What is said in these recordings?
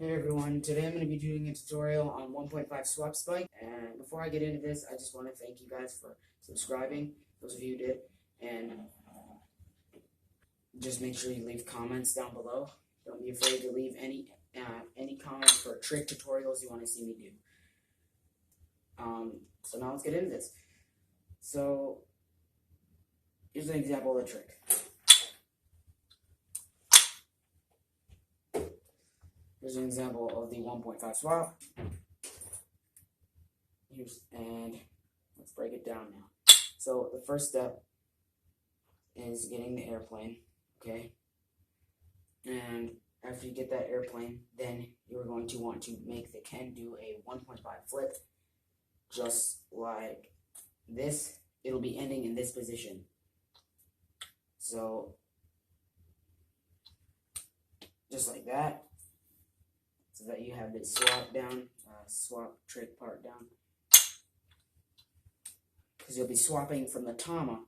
Hey everyone, today I'm going to be doing a tutorial on 1.5 swap spike, and before I get into this, I just want to thank you guys for subscribing, those of you who did, and just make sure you leave comments down below. Don't be afraid to leave any comments for trick tutorials you want to see me do. So now let's get into this. So, here's an example of the trick. Here's an example of the 1.5 swap. And let's break it down now. So the first step is getting the airplane, okay? And after you get that airplane, then you're going to want to make the Ken do a 1.5 flip, just like this. It'll be ending in this position. So, just like that. So that you have the swap trick part down. Because you'll be swapping from the Tama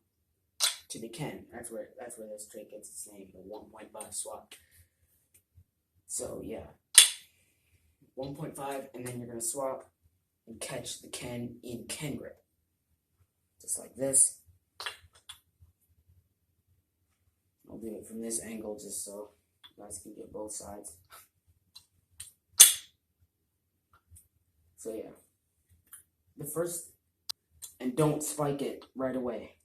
to the Ken. That's where this trick gets its name, the 1.5 swap. So yeah, 1.5, and then you're gonna swap and catch the Ken in Ken grip, just like this. I'll do it from this angle just so you guys can get both sides. So yeah, the first, and don't spike it right away.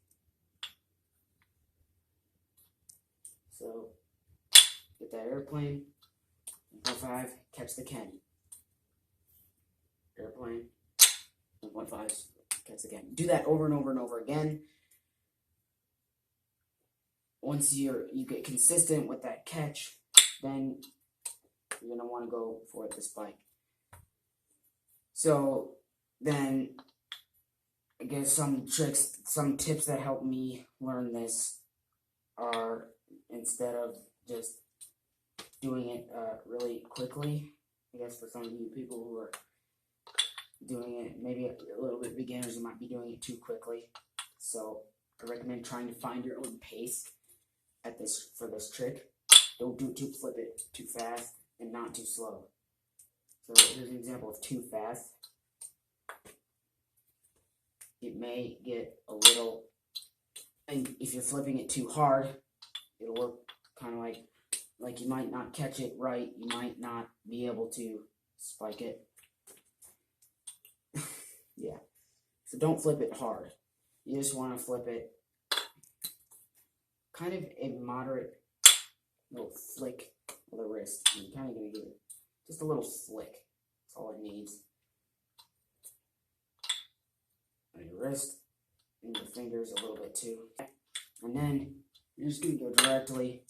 So get that airplane, 1.5, catch the Ken. Airplane, 1.5, catch the Ken. Do that over and over and over again. Once you get consistent with that catch, then you're gonna want to go for the spike. So then, I guess some tips that help me learn this are, instead of just doing it really quickly, I guess for some of you people who are doing it, maybe a little bit beginners, you might be doing it too quickly. So I recommend trying to find your own pace for this trick. Don't flip it too fast and not too slow. So here's an example of too fast. It may get a little, and if you're flipping it too hard, it'll look kind of like you might not catch it right. You might not be able to spike it. Yeah. So don't flip it hard. You just want to flip it kind of a moderate little flick of the wrist. You're kind of going to give it just a little flick. That's all it needs. On your wrist and your fingers a little bit too. And then you're just going to go directly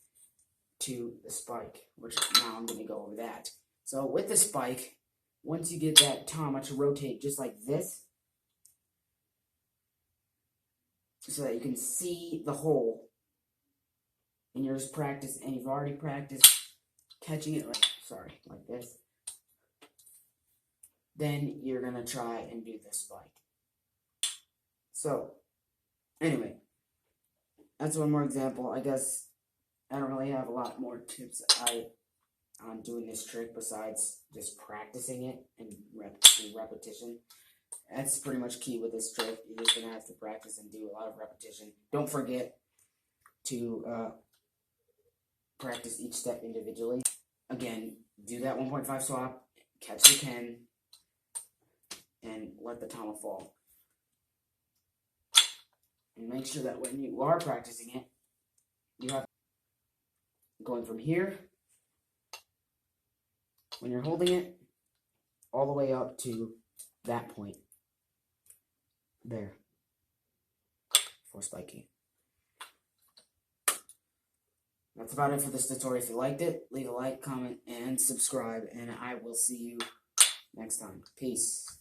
to the spike, which now I'm going to go over that. So with the spike, once you get that Tama to rotate just like this, so that you can see the hole, and you're just and you've already practiced catching it like this, then you're going to try and do the spike. So, anyway, that's one more example. I guess I don't really have a lot more tips on doing this trick besides just practicing it and repetition. That's pretty much key with this trick. You're just going to have to practice and do a lot of repetition. Don't forget to practice each step individually. Again, do that 1.5 swap, catch the Ken, and let the Tama fall. And make sure that when you are practicing it, you have going from here, when you're holding it, all the way up to that point there for spiking. That's about it for this tutorial. If you liked it, leave a like, comment, and subscribe, and I will see you next time. Peace.